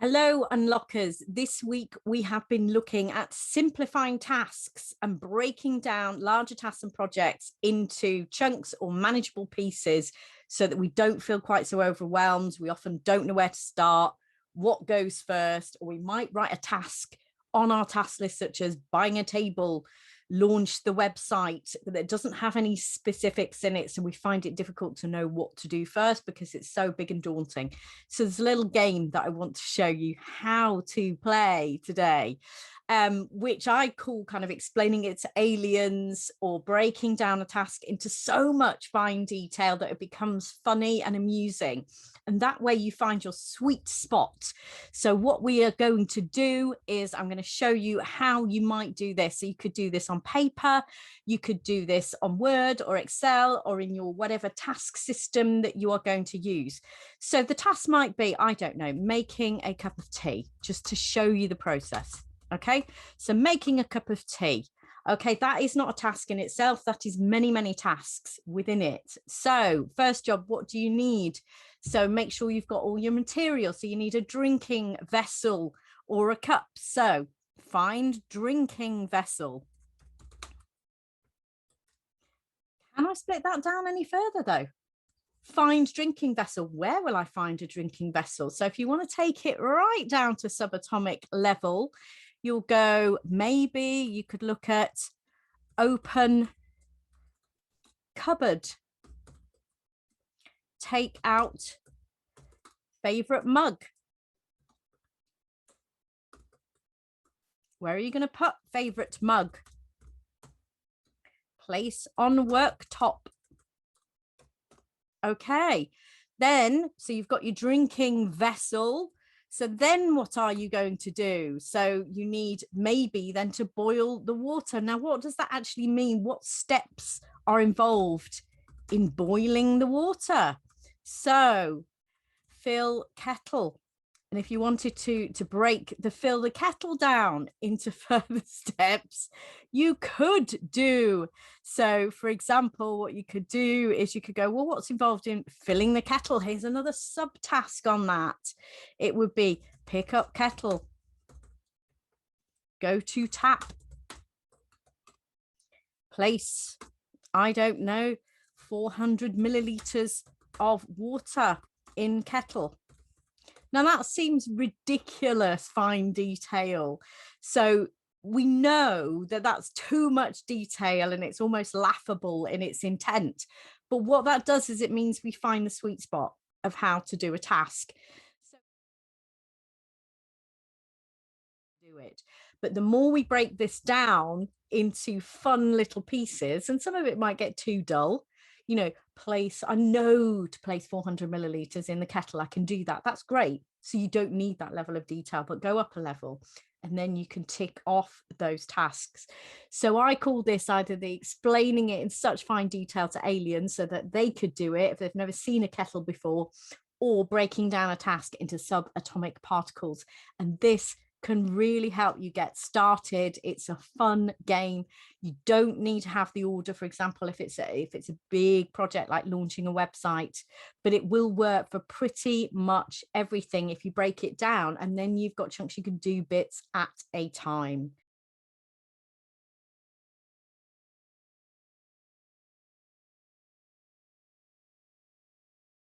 Hello, Unlockers. This week we have been looking at simplifying tasks and breaking down larger tasks and projects into chunks or manageable pieces so that we don't feel quite so overwhelmed. We often don't know where to start, what goes first, or we might write a task on our task list, such as buying a table, launch the website, that doesn't have any specifics in it. So we find it difficult to know what to do first because it's so big and daunting. So there's a little game that I want to show you how to play today, which I call kind of explaining it to aliens or breaking down a task into so much fine detail that it becomes funny and amusing. And that way you find your sweet spot. So what we are going to do is I'm going to show you how you might do this. So you could do this on paper, you could do this on Word or Excel or in your whatever task system that you are going to use. So the task might be, I don't know, making a cup of tea, just to show you the process. Okay, so making a cup of tea. Okay, that is not a task in itself. That is many, many tasks within it. So first job, what do you need? So make sure you've got all your materials. So you need a drinking vessel or a cup. So find drinking vessel. Can I split that down any further though? Find drinking vessel. Where will I find a drinking vessel? So if you want to take it right down to subatomic level, you'll go, maybe you could look at open cupboard. Take out favorite mug. Where are you going to put favorite mug? Place on worktop. Okay, then, so you've got your drinking vessel. So then what are you going to do? So you need maybe then to boil the water. Now, what does that actually mean? What steps are involved in boiling the water? So fill kettle. And if you wanted to fill the kettle down into further steps, you could do. So for example, what you could do is you could go, well, what's involved in filling the kettle? Here's another subtask on that. It would be pick up kettle, go to tap, place, I don't know, 400 milliliters of water in kettle. Now that seems ridiculous fine detail. So we know that that's too much detail and it's almost laughable in its intent. But what that does is it means we find the sweet spot of how to do a task. So do it. But the more we break this down into fun little pieces, and some of it might get too dull, you know, I know to place 400 milliliters in the kettle. I can do that. That's great. So you don't need that level of detail, but go up a level and then you can tick off those tasks. So I call this either the explaining it in such fine detail to aliens so that they could do it if they've never seen a kettle before, or breaking down a task into subatomic particles. And this can really help you get started. It's a fun game. You don't need to have the order, for example, if it's a big project like launching a website, but it will work for pretty much everything if you break it down, and then you've got chunks you can do bits at a time.